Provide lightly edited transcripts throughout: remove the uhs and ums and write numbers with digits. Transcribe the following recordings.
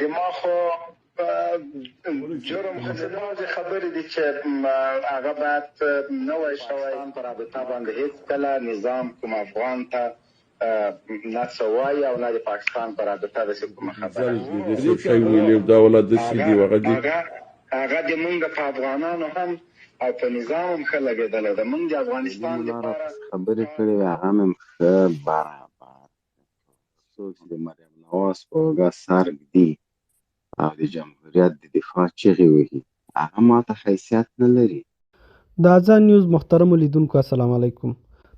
دما خو جرم خو داسې خبرې دي چې هغه باید نوی شوی په رابطه باندې هېڅ کله نظام کوم افغان ته نه څه وایي او نه د پاکستان په رابطه داسې کومه خبره هغه د مونږ په افغانانو هم او په نظام هم ښه لګېدلی ده. مونږ د افغانستان لپاره خبرې کړې وې هغه مې ښه برابر څوک چې د مریم نواز په اوږه سر ږدي او د جمهوریت د دفاع چغې وهي هغه ماته حیثیت نه لري. د اذان نیوز محترمو لیدونکو السلام علیکم.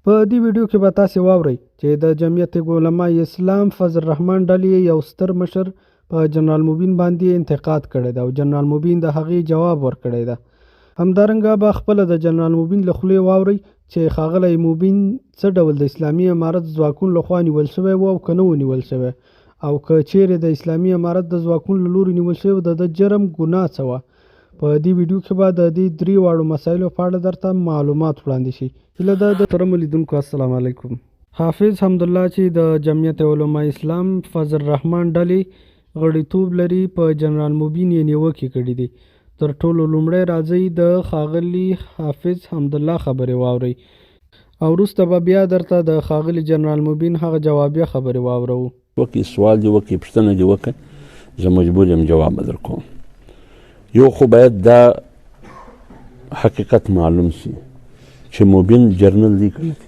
په دې ویډیو کې به تاسې واورئ چې د جمعیت علماء اسلام فضل الرحمن ډلې یو ستر مشر په جنرال مبین باندې انتقاد کړی ده او جنرال مبین د هغې جواب ورکړی ده. همدارنګه به خپله د جنرال مبین له خولې واورئ چې ښاغلی مبین څه ډول د اسلامي امارت ځواکونو لخوا نیول شوی و او که نه و نیول شوی او که چیرې د اسلامي امارت د ځواکونو له لوري نیول شوی د جرم ګناه څه وه. په دې ویډیو کې به د دې درې واړو مسایلو په اړه درته معلومات وړاندې شي. هیله ده د محترمو لیدونکو السلام علیکم. حافظ حمدالله چې د جمعیت علماء اسلام فضل الرحمن ډلې غړیتوب لري په جنرال مبین یې نیوکې کړي دي. تر ټولو لومړی راځئ د ښاغلي حافظ حمدالله خبرې واورئ او وروسته به بیا درته د ښاغلي جنرال مبین هغه جوابیه خبرې واورو. وکړي سوال دې وکړي پوښتنه دې وکړي زه مجبور یم جواب به در کوم. یو خو باید دا حقیقت معلوم شي چې مبین جرنل دی کړی دی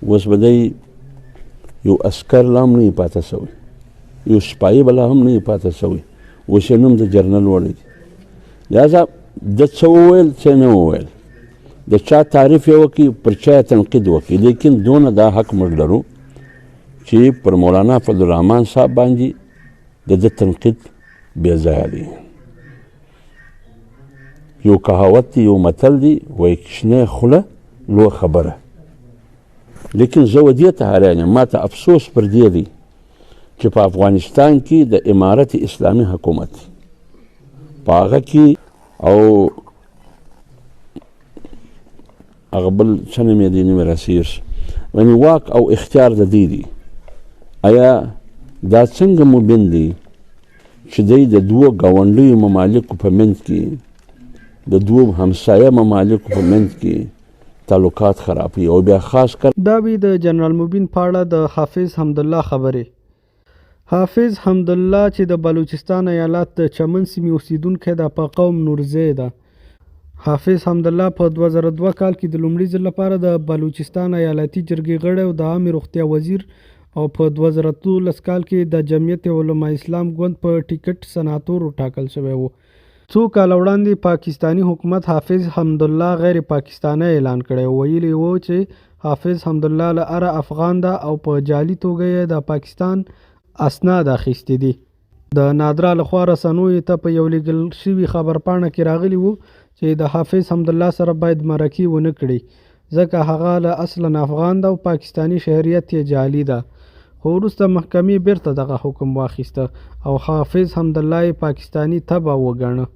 اوس به دی یو عسکر لا هم نه یې پاته شوی یو سپایي به لا هم نه یې پاته شوی اوس یې نوم د جرنل وړی دی. لهذا ده څه وویل څه نه وویل د چا تعریف یې وکړي پر چا یې تنقید وکړي لیکن دونه دا حق موږ لرو چې پر مولانا فضل الرحمن صاحب باندې د ده تنقید بې ځایه دی. یو کهاوت دی یو متل دی وایي کشنۍ خوله لویه خبره لیکن زه و دې ته حیران یم ما ته افسوس پر دې دی چې په افغانستان کې د امارت اسلامي حکومت په هغه کې او هغه بل څه نوم یې دی نوم یې راسیږي یعنې واک او اختیار د دې دی. آیا دا څنګه مبین دی چې دی د دوو ګاونډیو ممالکو په منځ کې د دوو همسایه ممالکو په منځ کې تعلقات خرابوي او بیا خاص کر دا وی د جنرال مبین په اړه د حافظ حمدالله خبرې. حافظ حمدالله چې د بلوچستان ایالات د چمن سیمې اوسیدونکی ده په قوم نورزی ده. حافظ حمدالله په 2002 کال کې د لومړي ځل لپاره د بلوچستان ایالتي جرګې غړی او د عامې روغتیا وزیر او په 2013 کال کې د جمعیت علماء اسلام ګوند په ټیکټ سناتور وټاکل شوی و. څو کاله وړاندې پاکستانی حکومت حافظ حمدالله غیر پاکستانی اعلان کړی و. ویلي و چې حافظ حمدالله له هره افغان ده او په جعلي توګه یې د پاکستان اسناد اخیستي دي. د نادرا لخوا رسنیو ته په یو لیږل شوي خبرپاڼه کې راغلي وو چې د حافظ حمدالله سره باید مرکې ونه کړي ځکه هغه له اصلا افغان ده او پاکستانی شهریت یې جعلي ده. خو وروسته محکمې بیرته دغه حکم واخیسته او حافظ حمدالله یې پاکستانی تبع وګاڼه.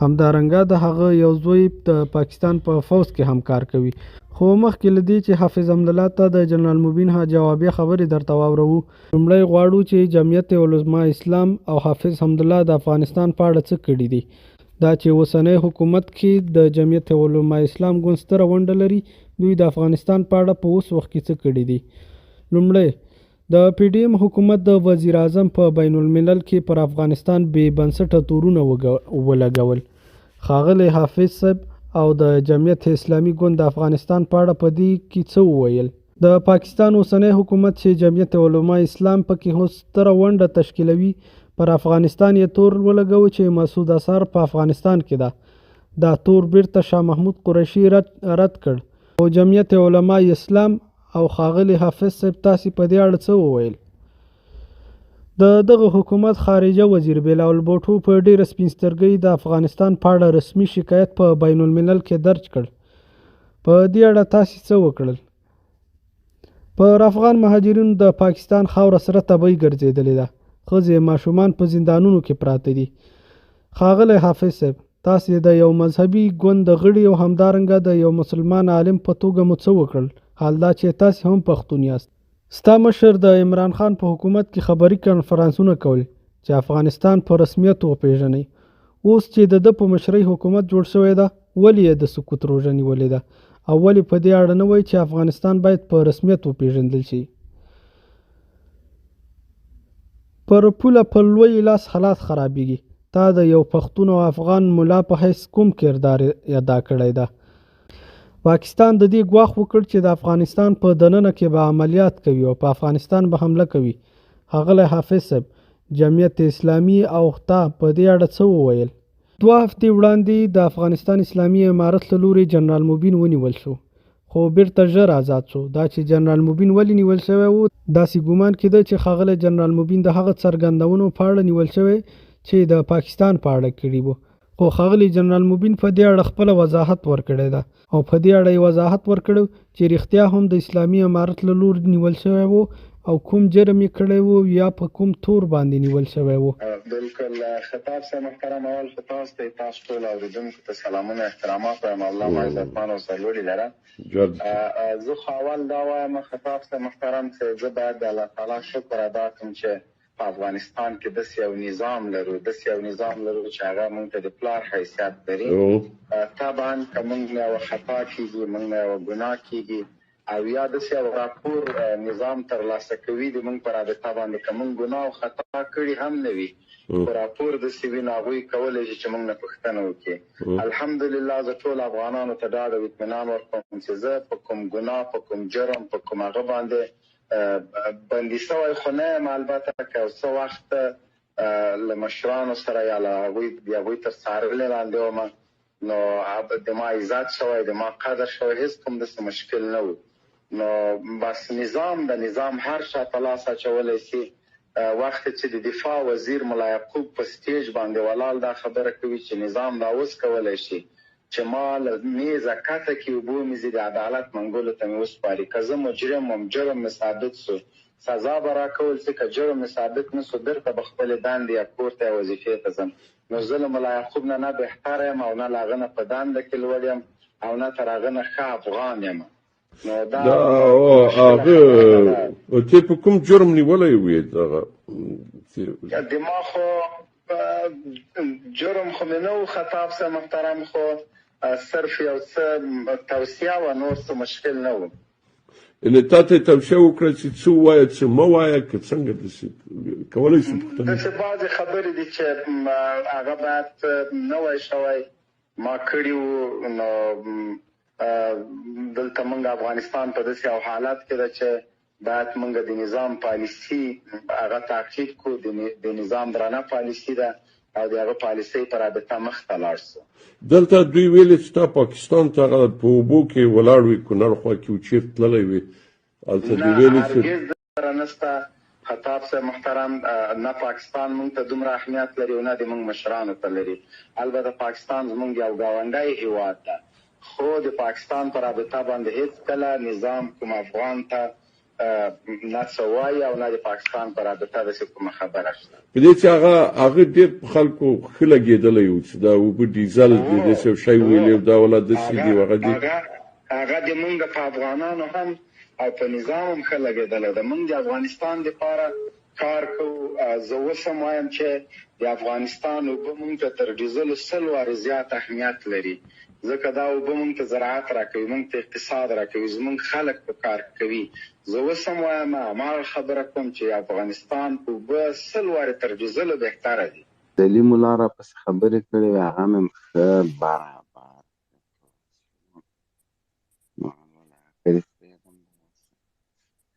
همدارنګه د هغه یو زوی د پاکستان په فوج کې هم کار کوي. خو مخکې له دې چې حافظ حمدالله ته د جنرال مبین جوابیه خبرې درته واورو لومړی غواړو چې جمعیت علماء اسلام او حافظ حمدالله د افغانستان په اړه څه کړي دي. دا چې اوسنی حکومت کې د جمعیت علماء اسلام ګوند ستره ونډه لري دوی د افغانستان په اړه په اوس وخت کې څه کړي دي. لومړی د پی ډي ایم حکومت د وزیر اعظم په بین الملل کې پر افغانستان بې بنسټه تورونه ولګول. ښاغلی حافظ صاحب او د جمعیت اسلامي ګوند د افغانستان په اړه په دې کې څه وویل. د پاکستان اوسنی حکومت چې جمعیت علماء اسلام پکې ستره ونډه تشکیلوي پر افغانستان یې تور ولګو چې مسعود اظهر په افغانستان کې ده. دا تور بیرته شاه محمود قریشي رد کړ. او جمعیت علماء اسلام او ښاغلی حافظ صاحب تاسې په دې اړه څه وویل. د دغه حکومت خارجه وزیر بلاول بوټو په ډیره سپین سترګۍ د افغانستان په اړه رسمي شکایت په بین الملل کې درج کړ. په دې اړه تاسې څه وکړل؟ پر افغان مهاجرینو د پاکستان خاوره سره تبۍ ګرځېدلې ده. ښځې ماشومان په زندانونو کې پراته دي. ښاغلی حافظ صاحب تاسې د یو مذهبي ګوند د غړي او همدارنګه د یو مسلمان عالم په توګه مو څه وکړل حال دا چې تاسې هم پښتون یاست. ستا مشر د عمران خان په حکومت کې خبري کنفرانسونه کول چې افغانستان په رسمیت وپیژني. اوس چې د ده په مشرۍ حکومت جوړ شوی ده، ولې یې د سکوت روژه نیولې ده او ولې په دې اړه نه وایي چې افغانستان باید په رسمیت وپیژندل شي؟ پر پوله په لوی لاس حالات خرابېږي. تا د یو پښتون او افغان ملا په حیث کوم کردار ادا کړی ده؟ پاکستان د دې ګواښ وکړ چې د افغانستان په دننه کې به عملیات کوي او په افغانستان به حمله کوي. ښاغلی حافظ صاحب، جمعیت اسلامي او تا په دې اړه څه وویل؟ 2 هفتې وړاندې د افغانستان اسلامي امارت له لوري جنرال مبین ونیول شو، خو بیرته ژر آزاد شو. دا چې جنرال مبین ولې نیول شوی و، داسې ګومان کېده چې ښاغلی جنرال مبین د هغه څرګندونو په اړه نیول شوی چې د پاکستان په اړه کړي وو. خو ښاغلی جنرال مبین په دې اړه خپله وضاحت ورکړی ده او په دې اړه یې وضاحت ورکړی چې رښتیا هم د اسلامي امارت له لوري نیول شوی و او کوم جرم یې کړی و یا په کوم تور باندې نیول شوی و. بالکل خطاب صاحب محترم، اول خطاب ته تاسو ټول اوریدونکو ته سلامونه احترامات وایم. الله مو عزتمن او سرلوړي لره. زه خو اول دا وایم خطاب صاحب محترم چې زه باید د الله تعالی شکر ادا کړم چې په افغانستان کې داسې یو نظام لرو چې هغه موږ ته د پلار حیثیت لري. طبعا که موږ نه یوه خطا کېږي، موږ نه یوه ګناه کېږي او یا داسې یو راپور نظام ترلاسه کوي د موږ په رابطه باندې، که موږ ګناه او خطا کړي هم نه وي، خو راپور داسې وي نو هغوی کولی شي چې موږ نه پوښتنه وکړي. الحمدلله زه ټول افغانانو ته ډاډ او اطمینان ورکوم چې زه په کوم ګناه، په کوم جرم، په کوم هغه باندې بندي شوی خو نه یم. البته که څه وخت له مشرانو سره یا له هغوی تر څارنې لاندې وم نو د ما عزت شوی، د ما قدر شوی، هېڅ کوم داسې مشکل نه و. نو بس د نظام هر شا ته لاس اچولی شي. وخت چې د دفاع وزیر ملا یعقوب په سټیج باندې ولاړ دا خبره کوي چې نظام دا اوس کولی شي چې ما له میزه کته کې اوبه ومیځي، د عدالت منګولو ته مې وسپاري. که زه مجرم وم، جرم مې ثابت سو، سزا به راکول شي. که جرم مې ثابت نه سو، بیرته به خپلې دندې یا کور ته یا وظیفې ته ځم. نو زه له ملا یعقوب نه بهتره یم او نه له هغه نه په دنده کې لوړ یم او نه تر هغه نه ښه افغان یم. نو دا هغه ته په کوم جرم نیولی وې؟ د ما خو جرم خو مې نه و خطاب صاحب محترم، خو صرف یو څه توصیه و، نور څه مشکل نه و. یعنې تا ته یې توصیه وکړه چې څه ووایه څه مه وایه، که څنګه داسې کولی شو پوښتنه؟ داسې بعضې خبرې دي چې هغه باید نه وای شوی ما کړي وو. نو دلته موږ افغانستان په داسې یو حالت کې ده چې باید موږ د نظام پالیسي هغه تعقیب کړو. د نظام درنه پالیسي ده او د هغه پالیسۍ په رابطه مخته لاړ سو. دلته دوی ویلې چې تا پاکستان ته هغه په اوبو کې ولاړ وې، کونړ خوا کې و چیرته تللی وې، هلته دوی ویلې چې هرګز دسره نشته خطاب صاحب محترم. نه پاکستان موږ ته دومره اهمیت لري او نه د موږ مشرانو ته لري. البته پاکستان زموږ یو ګاونډی هېواد ده، خو د پاکستان په رابطه باندې هېڅ کله نظام کوم افغان ته نه څه وایي او نه د پاکستان په رابطه داسې کومه خبره شته. په دې چې هغه ډېر په خلکو ښه لګېدلی و چې دا اوبه ډیزل داسې یو شی ویلې او دا والا داسې دي هغه دي. هغه د موږ په افغانانو هم او په نظام هم ښه لګېدلی ده. موږ د افغانستان دپاره کار کوو. زه اوس هم وایم چې د افغانستان اوبه موږ ته تر ډیزلو 100 وارې زیات اهمیت لري، ځکه دا اوبه موږ ته زراعت راکوي، موږ ته اقتصاد راکوي، زموږ خلک په کار کوي. زه اوس هم وایم هماغه خبره کوم چې افغانستان اوبه 100 وارې تر ډیزلو بهتره دي. دلی مولا را پسې خبرې کړې وې، هغه مې ښه برابر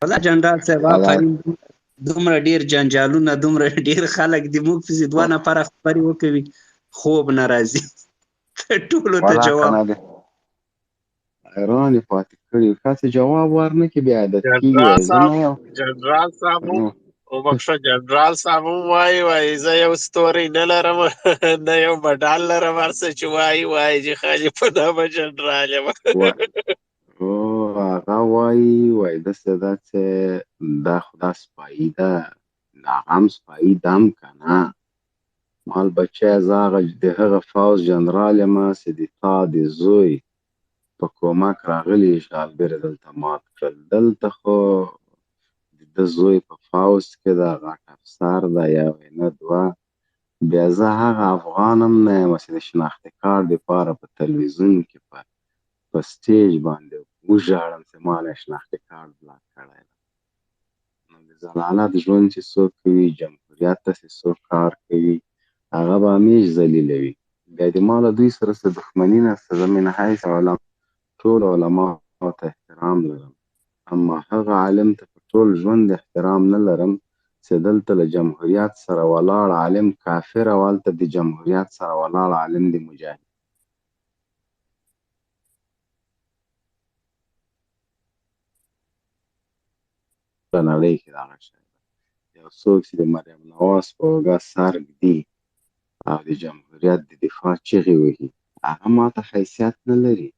والله جنرال صاحب آفرین، دومره ډیر جنجالونه، دومره ډیر خلک دي، موږ پسې 2 نفره خبرې وکوي خوب نه راځي ټولو ته جواب حیران یې پاتې کړي. کاسې جواب ورنه کړي بیا عادت کېږي. جنرال صاحب وبخښه، جنرال صاحب وایي زه یو ستوری نه لرم نه یو مډال لرم، هر څه چې وایي چې خالي په نامه جنرال یم. هغه وایي داسې ده چې دا خو دا سپایي ده، هغه هم سپایي دم که نه. مال بچی زه د هغه فوز جنرال یم چې د تا د زوی په کومک راغلي اشغالګر دلته مات کړل. دلته خو د زوی په پوځ کې د غټ افسر ده یا نه دوه. بیا زه هغه افغان هم نه یم چې د شناختي کارت دپاره په تلویزیون کې په سټیج باندې وژاړم چې ما له شناختي کارت بلاک کړی ده. نو د ضلالت ژوند چې څوک کوي، جمهوریت ته چې څوک کار کوي، هغه به همیش ذلیلوي. بیا د ما له دوی سره څه دښمني نشته. زه من حیث ټول علماو ته احترام لرم، اما هغه عالم ته په ټول ژوند احترام نه لرم چې دلته له جمهوریت سره ولاړ عالم کافر او هلته د جمهوریت سره ولاړ عالم د مجاهد. په نړۍ کې دغه شی ده. یو څوک چې د مریم نواز په اوږه سر ږدي او د جمهوریت د دفاع چغې وهي، هغه ماته حیثیت نه لري.